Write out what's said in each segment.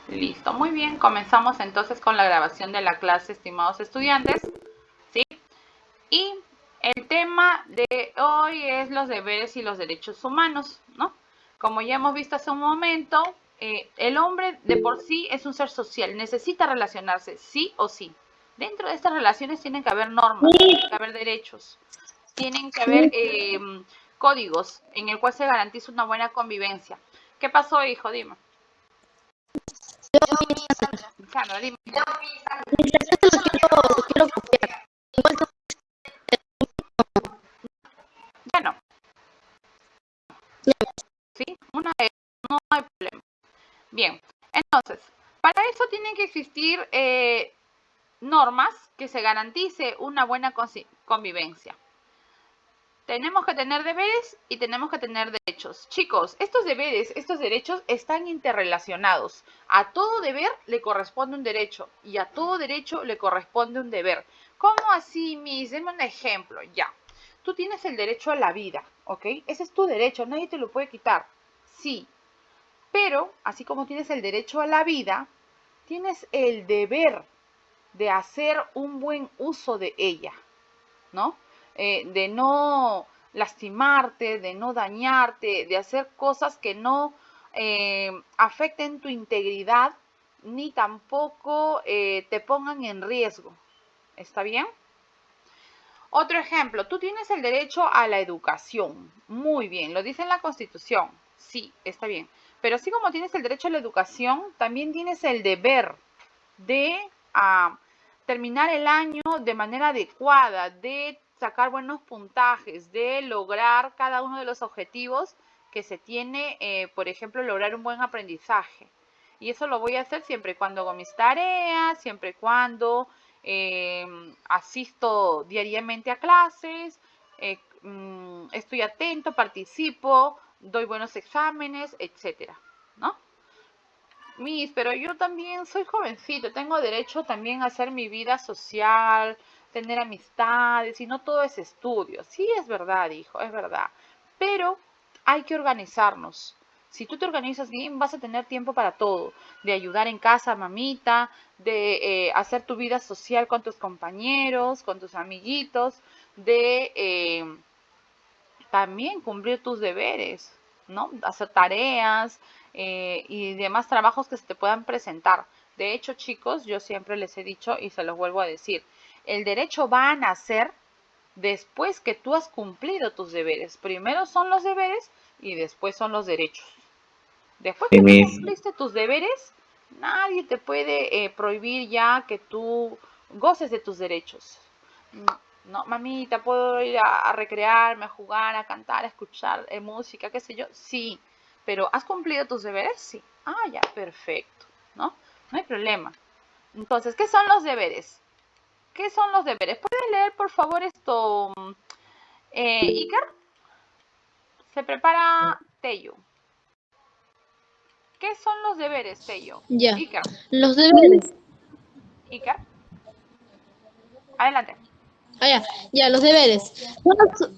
Listo, muy bien. Comenzamos entonces con la grabación de la clase, estimados estudiantes. ¿Sí? Y el tema de hoy es los deberes y los derechos humanos, ¿no? Como ya hemos visto hace un momento, el hombre de por sí es un ser social, necesita relacionarse, sí o sí. Dentro de estas relaciones tienen que haber normas, tienen que haber derechos, tienen que haber códigos en el cual se garantiza una buena convivencia. ¿Qué pasó, hijo? Dime. Sandra, dime. Quiero copiar. Ya no, ¿sí? Una vez, no hay problema. Bien, entonces, para eso tienen que existir normas que se garantice una buena convivencia. Tenemos que tener deberes y tenemos que tener derechos. Chicos, estos deberes, estos derechos están interrelacionados. A todo deber le corresponde un derecho y a todo derecho le corresponde un deber. ¿Cómo así, Miss? Denme un ejemplo. Ya. Tú tienes el derecho a la vida, ¿ok? Ese es tu derecho, nadie te lo puede quitar. Sí, pero así como tienes el derecho a la vida, tienes el deber de hacer un buen uso de ella, ¿no? De no lastimarte, de no dañarte, de hacer cosas que no afecten tu integridad ni tampoco te pongan en riesgo. ¿Está bien? Otro ejemplo, tú tienes el derecho a la educación. Muy bien, lo dice en la Constitución. Sí, está bien. Pero así como tienes el derecho a la educación, también tienes el deber de terminar el año de manera adecuada, de sacar buenos puntajes, de lograr cada uno de los objetivos que se tiene, por ejemplo, lograr un buen aprendizaje. Y eso lo voy a hacer siempre y cuando hago mis tareas, siempre y cuando asisto diariamente a clases, estoy atento, participo, doy buenos exámenes, etcétera, ¿no? Miss, pero yo también soy jovencito, tengo derecho también a hacer mi vida social, tener amistades y no todo es estudio. Sí, es verdad, hijo, es verdad. Pero hay que organizarnos. Si tú te organizas bien, vas a tener tiempo para todo, de ayudar en casa, mamita, de hacer tu vida social con tus compañeros, con tus amiguitos, de también cumplir tus deberes, ¿no? Hacer tareas y demás trabajos que se te puedan presentar. De hecho, chicos, yo siempre les he dicho y se los vuelvo a decir, el derecho va a nacer después que tú has cumplido tus deberes. Primero son los deberes y después son los derechos. Después que tú cumpliste tus deberes, nadie te puede prohibir ya que tú goces de tus derechos. No, mamita, ¿puedo ir a recrearme, a jugar, a cantar, a escuchar música, qué sé yo? Sí, pero ¿has cumplido tus deberes? Sí. Ah, ya, perfecto, ¿no? No hay problema. Entonces, ¿qué son los deberes? ¿Qué son los deberes? ¿Puedes leer, por favor, esto, Iker? Se prepara Tello. ¿Qué son los deberes, Tello? Ya. Iker, Los deberes. Iker, adelante. Ya, los deberes.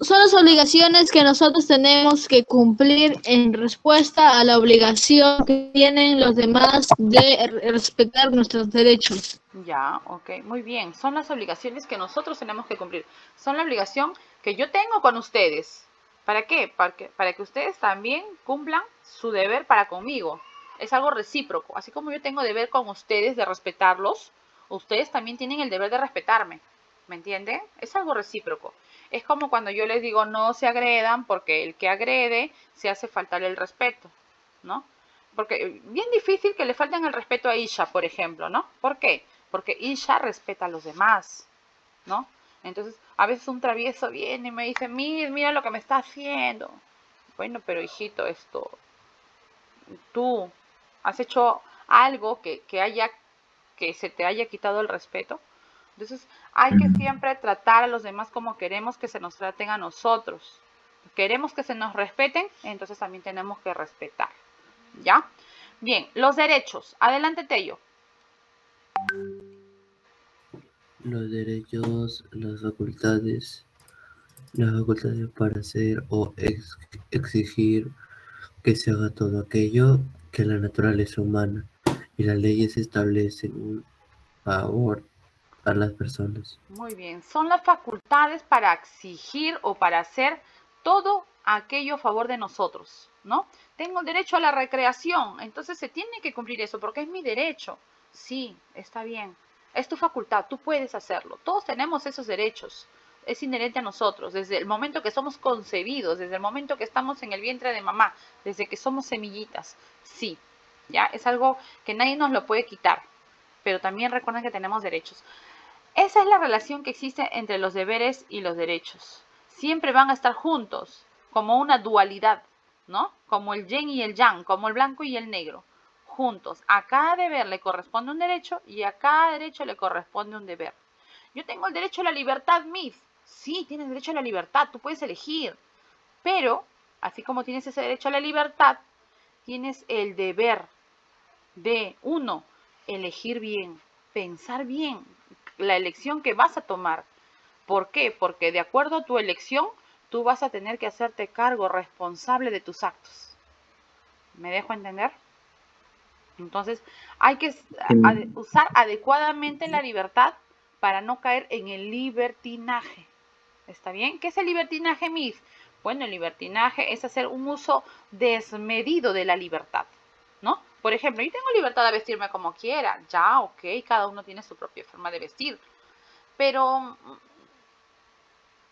Son las obligaciones que nosotros tenemos que cumplir en respuesta a la obligación que tienen los demás de respetar nuestros derechos. Ya, ok, muy bien. Son las obligaciones que nosotros tenemos que cumplir. Son la obligación que yo tengo con ustedes. ¿Para qué? Para que ustedes también cumplan su deber para conmigo. Es algo recíproco. Así como yo tengo deber con ustedes de respetarlos, ustedes también tienen el deber de respetarme. ¿Me entienden? Es algo recíproco. Es como cuando yo les digo no se agredan porque el que agrede se hace faltar el respeto, ¿no? Porque bien difícil que le falten el respeto a Isha, por ejemplo, ¿no? ¿Por qué? Porque Isha respeta a los demás, ¿no? Entonces, a veces un travieso viene y me dice, mira lo que me está haciendo. Bueno, pero hijito, esto, tú has hecho algo que se te haya quitado el respeto. Entonces, hay que siempre tratar a los demás como queremos que se nos traten a nosotros. Queremos que se nos respeten, entonces también tenemos que respetar. ¿Ya? Bien, los derechos. Adelante, Tello. Los derechos, las facultades para hacer o exigir que se haga todo aquello que la naturaleza humana y las leyes establecen un favor a las personas. Muy bien, son las facultades para exigir o para hacer todo aquello a favor de nosotros, ¿no? Tengo el derecho a la recreación, entonces se tiene que cumplir eso porque es mi derecho. Sí, está bien, es tu facultad, tú puedes hacerlo. Todos tenemos esos derechos, es inherente a nosotros, desde el momento que somos concebidos, desde el momento que estamos en el vientre de mamá, desde que somos semillitas. Sí, ya es algo que nadie nos lo puede quitar, pero también recuerden que tenemos derechos. Esa es la relación que existe entre los deberes y los derechos. Siempre van a estar juntos, como una dualidad, ¿no? Como el yin y el yang, como el blanco y el negro, juntos. A cada deber le corresponde un derecho y a cada derecho le corresponde un deber. Yo tengo el derecho a la libertad, Miss. Sí, tienes derecho a la libertad, tú puedes elegir. Pero, así como tienes ese derecho a la libertad, tienes el deber de, uno, elegir bien, pensar bien la elección que vas a tomar. ¿Por qué? Porque de acuerdo a tu elección, tú vas a tener que hacerte cargo responsable de tus actos. ¿Me dejo entender? Entonces, hay que usar adecuadamente la libertad para no caer en el libertinaje. ¿Está bien? ¿Qué es el libertinaje, Miss? Bueno, el libertinaje es hacer un uso desmedido de la libertad, ¿no? Por ejemplo, yo tengo libertad de vestirme como quiera. Ya, ok, cada uno tiene su propia forma de vestir. Pero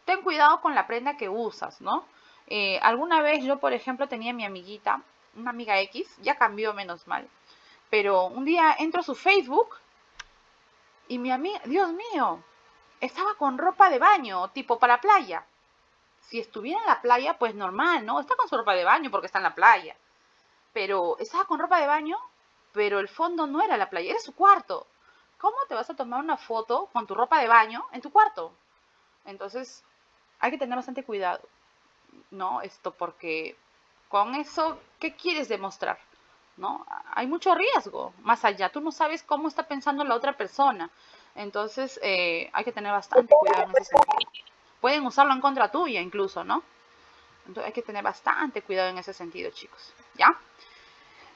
ten cuidado con la prenda que usas, ¿no? Alguna vez yo, por ejemplo, tenía mi amiguita, una amiga X, ya cambió menos mal, pero un día entro a su Facebook y mi amiga, Dios mío, estaba con ropa de baño, tipo para playa. Si estuviera en la playa, pues normal, ¿no? Está con su ropa de baño porque está en la playa. Pero estaba con ropa de baño, pero el fondo no era la playa, era su cuarto. ¿Cómo te vas a tomar una foto con tu ropa de baño en tu cuarto? Entonces, hay que tener bastante cuidado, ¿no? Porque con eso, ¿qué quieres demostrar? ¿No? Hay mucho riesgo más allá. Tú no sabes cómo está pensando la otra persona. Entonces, hay que tener bastante cuidado en ese sentido. Pueden usarlo en contra tuya incluso, ¿no? Entonces, hay que tener bastante cuidado en ese sentido, chicos. ¿Ya?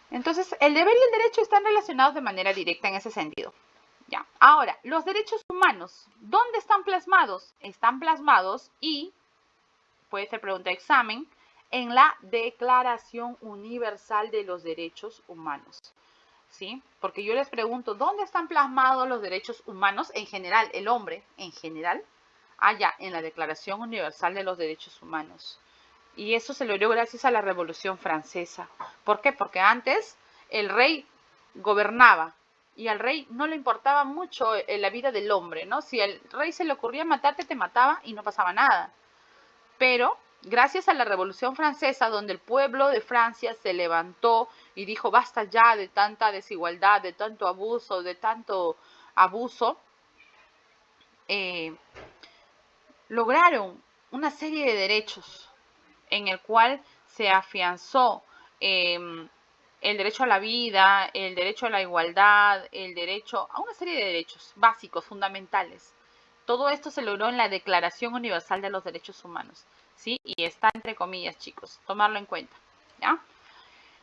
Entonces, el deber y el derecho están relacionados de manera directa en ese sentido. ¿Ya? Ahora, los derechos humanos, ¿dónde están plasmados? Están plasmados y puede ser pregunta de examen, en la Declaración Universal de los Derechos Humanos. ¿Sí? Porque yo les pregunto, ¿dónde están plasmados los derechos humanos en general, el hombre en general? Allá, en la Declaración Universal de los Derechos Humanos. Y eso se logró gracias a la Revolución Francesa. ¿Por qué? Porque antes el rey gobernaba y al rey no le importaba mucho la vida del hombre, ¿no? Si al rey se le ocurría matarte, te mataba y no pasaba nada. Pero gracias a la Revolución Francesa, donde el pueblo de Francia se levantó y dijo basta ya de tanta desigualdad, de tanto abuso, lograron una serie de derechos en el cual se afianzó el derecho a la vida, el derecho a la igualdad, el derecho a una serie de derechos básicos, fundamentales. Todo esto se logró en la Declaración Universal de los Derechos Humanos, ¿sí? Y está entre comillas, chicos, tomarlo en cuenta, ¿ya?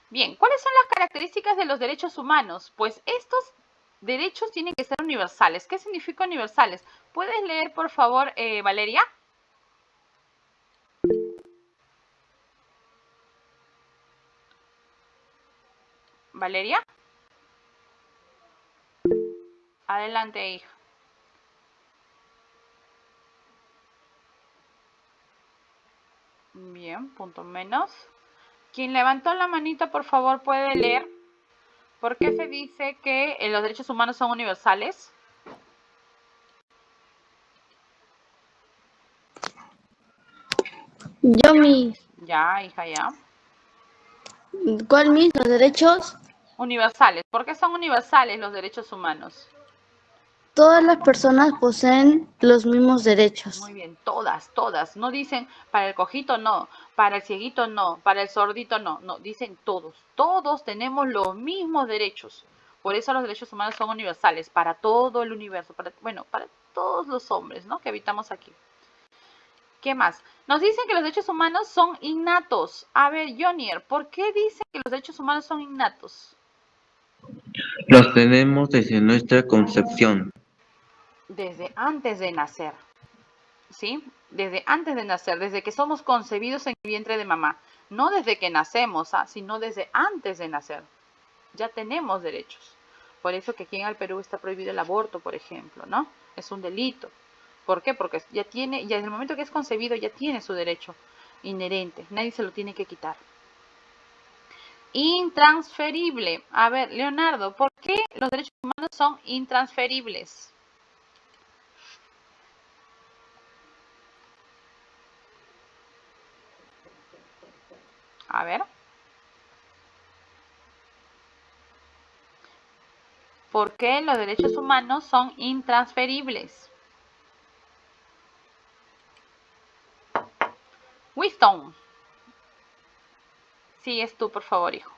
Bien, ¿cuáles son las características de los derechos humanos? Pues estos derechos tienen que ser universales. ¿Qué significa universales? ¿Puedes leer, por favor, Valeria? Valeria. Adelante, hija. Bien, punto menos. Quien levantó la manita, por favor, puede leer. ¿Por qué se dice que los derechos humanos son universales? Yo, mis. Ya, hija, ya. ¿Cuál, mis? Los derechos. Universales. ¿Por qué son universales los derechos humanos? Todas las personas poseen los mismos derechos. Muy bien, todas, todas. No dicen para el cojito no, para el cieguito no, para el sordito no. No, dicen todos. Todos tenemos los mismos derechos. Por eso los derechos humanos son universales, para todo el universo, para todos los hombres, ¿no? Que habitamos aquí. ¿Qué más? Nos dicen que los derechos humanos son innatos. A ver, Jonier, ¿por qué dicen que los derechos humanos son innatos? Los tenemos desde nuestra concepción. Desde antes de nacer, ¿sí? Desde antes de nacer, desde que somos concebidos en el vientre de mamá. No desde que nacemos, sino desde antes de nacer. Ya tenemos derechos. Por eso que aquí en el Perú está prohibido el aborto, por ejemplo, ¿no? Es un delito. ¿Por qué? Porque ya desde el momento que es concebido ya tiene su derecho inherente. Nadie se lo tiene que quitar. Intransferible. A ver, Leonardo, ¿por qué los derechos humanos son intransferibles? A ver. ¿Por qué los derechos humanos son intransferibles? Winston. Sigues tú, por favor, hijo.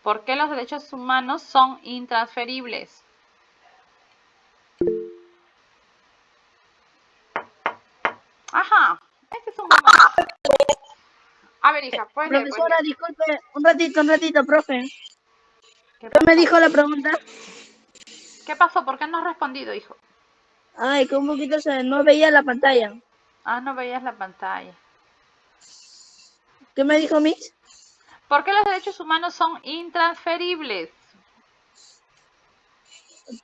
¿Por qué los derechos humanos son intransferibles? Ajá, este es un buen momento. A ver, hija, pues Profesora, disculpe, un ratito, profe. ¿Qué ¿Qué me pasó? dijo la pregunta? ¿Qué pasó? ¿Por qué no has respondido, hijo? Ay, que un poquito no veía la pantalla. Ah, no veías la pantalla. ¿Qué me dijo Mix? ¿Por qué los derechos humanos son intransferibles?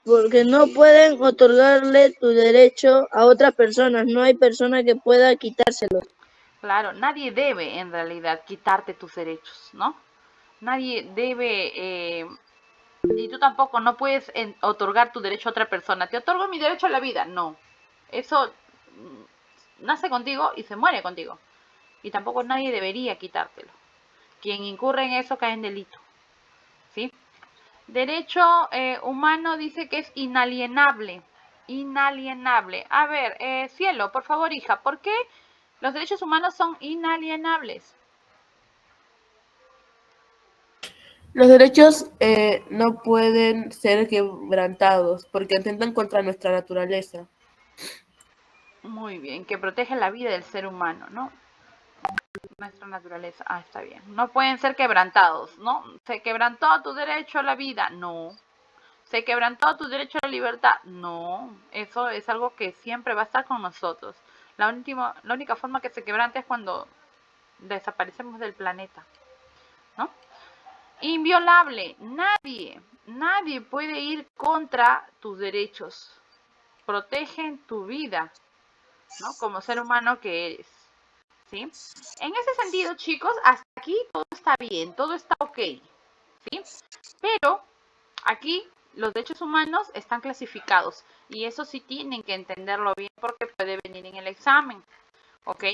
Porque no pueden otorgarle tu derecho a otras personas. No hay persona que pueda quitárselo. Claro, nadie debe en realidad quitarte tus derechos, ¿no? Nadie debe, y tú tampoco no puedes otorgar tu derecho a otra persona. Te otorgo mi derecho a la vida. No, eso nace contigo y se muere contigo. Y tampoco nadie debería quitártelo. Quien incurre en eso cae en delito, ¿sí? Derecho humano dice que es inalienable. Inalienable. A ver, Cielo, por favor, hija, ¿por qué los derechos humanos son inalienables? Los derechos no pueden ser quebrantados porque atentan contra nuestra naturaleza. Muy bien, que protege la vida del ser humano, ¿no? Nuestra naturaleza. Ah, está bien. No pueden ser quebrantados, ¿no? ¿Se quebrantó tu derecho a la vida? No. ¿Se quebrantó tu derecho a la libertad? No. Eso es algo que siempre va a estar con nosotros. La única forma que se quebrante es cuando desaparecemos del planeta, ¿no? Inviolable. Nadie puede ir contra tus derechos. Protegen tu vida, ¿no? Como ser humano que eres, ¿sí? En ese sentido, chicos, hasta aquí todo está bien, todo está ok, ¿sí? Pero aquí los derechos humanos están clasificados y eso sí tienen que entenderlo bien porque puede venir en el examen, ¿ok?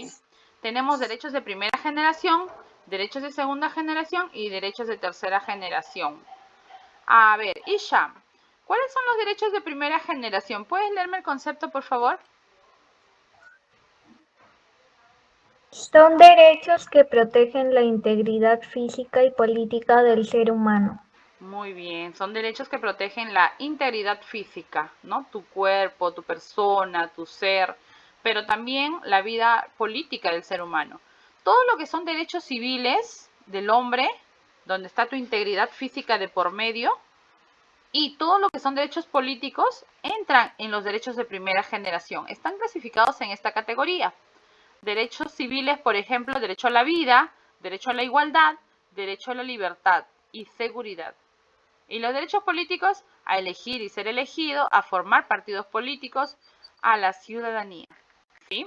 Tenemos derechos de primera generación, derechos de segunda generación y derechos de tercera generación. A ver, Isha, ¿cuáles son los derechos de primera generación? ¿Puedes leerme el concepto, por favor? Son derechos que protegen la integridad física y política del ser humano. Muy bien, son derechos que protegen la integridad física, ¿no? Tu cuerpo, tu persona, tu ser, pero también la vida política del ser humano. Todo lo que son derechos civiles del hombre, donde está tu integridad física de por medio, y todo lo que son derechos políticos entran en los derechos de primera generación. Están clasificados en esta categoría. Derechos civiles, por ejemplo, derecho a la vida, derecho a la igualdad, derecho a la libertad y seguridad. Y los derechos políticos, a elegir y ser elegido, a formar partidos políticos, a la ciudadanía, ¿sí?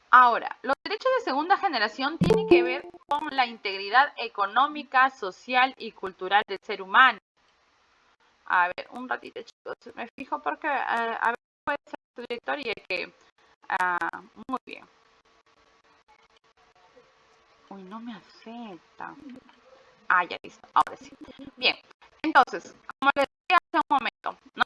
Ahora, los derechos de segunda generación tienen que ver con la integridad económica, social y cultural del ser humano. A ver, un ratito, chicos, me fijo porque a ver, puede ser tu director y el que... muy bien. Uy, no me acepta. Ah, ya listo, ahora sí. Bien, entonces, como les decía hace un momento, ¿no?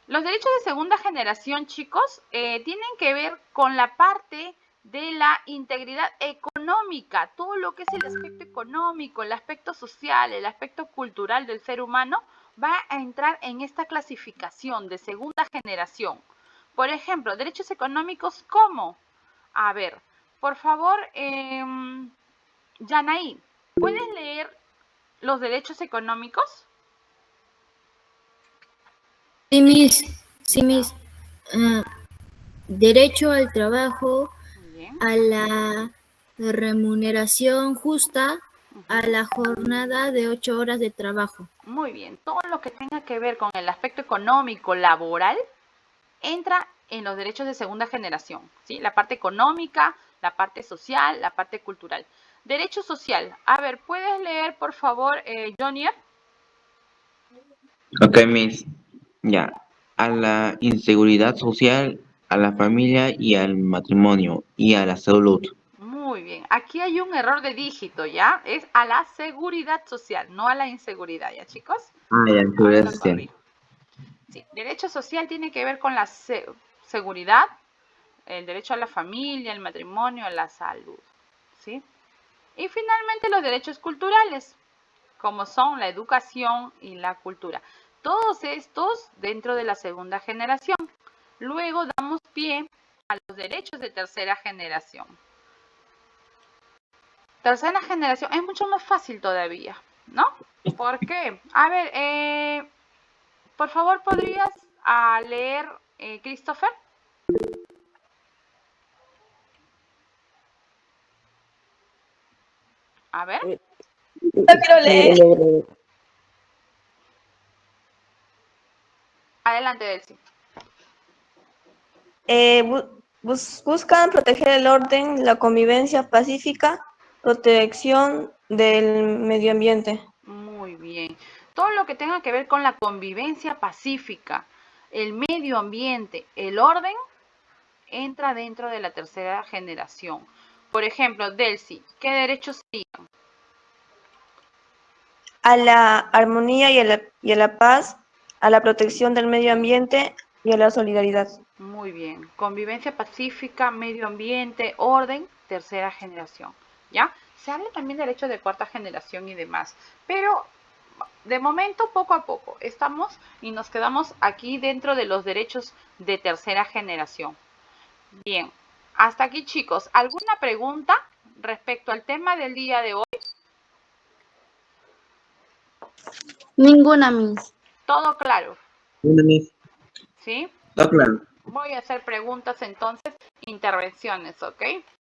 Los derechos de segunda generación, chicos, tienen que ver con la parte de la integridad económica, todo lo que es el aspecto económico, el aspecto social, el aspecto cultural del ser humano, va a entrar en esta clasificación de segunda generación. Por ejemplo, derechos económicos, ¿cómo? A ver, por favor, Yanaí, ¿puedes leer los derechos económicos? Sí, Miss. Ah, derecho al trabajo, Muy bien. a la remuneración justa, a la jornada de 8 horas de trabajo. Muy bien. Todo lo que tenga que ver con el aspecto económico, laboral, entra en los derechos de segunda generación, ¿sí? La parte económica, la parte social, la parte cultural. Derecho social. A ver, ¿puedes leer, por favor, Jonier? Ok, Miss. Ya. A la inseguridad social, a la familia y al matrimonio y a la salud. Muy bien. Aquí hay un error de dígito, ¿ya? Es a la seguridad social, no a la inseguridad, ¿ya, chicos? Ah, ya, Ahora seguridad lo social. corrijo. Sí, derecho social tiene que ver con la seguridad, el derecho a la familia, el matrimonio, a la salud, ¿sí? Y finalmente los derechos culturales, como son la educación y la cultura. Todos estos dentro de la segunda generación. Luego damos pie a los derechos de tercera generación. Tercera generación es mucho más fácil todavía, ¿no? ¿Por qué? A ver, por favor, ¿podrías leer, Christopher? A ver, Yo quiero leer. adelante, Delcy. Buscan proteger el orden, la convivencia pacífica, protección del medio ambiente. Muy bien. Todo lo que tenga que ver con la convivencia pacífica, el medio ambiente, el orden, entra dentro de la tercera generación. Por ejemplo, Delcy, ¿qué derechos serían? A la armonía y a la paz, a la protección del medio ambiente y a la solidaridad. Muy bien. Convivencia pacífica, medio ambiente, orden, tercera generación. ¿Ya? Se habla también de derechos de cuarta generación y demás. Pero de momento, poco a poco, estamos y nos quedamos aquí dentro de los derechos de tercera generación. Bien. Hasta aquí, chicos. ¿Alguna pregunta respecto al tema del día de hoy? Ninguna, Miss. Todo claro, Bueno, Miss. ¿sí? Está claro. Voy a hacer preguntas entonces, intervenciones, ¿ok?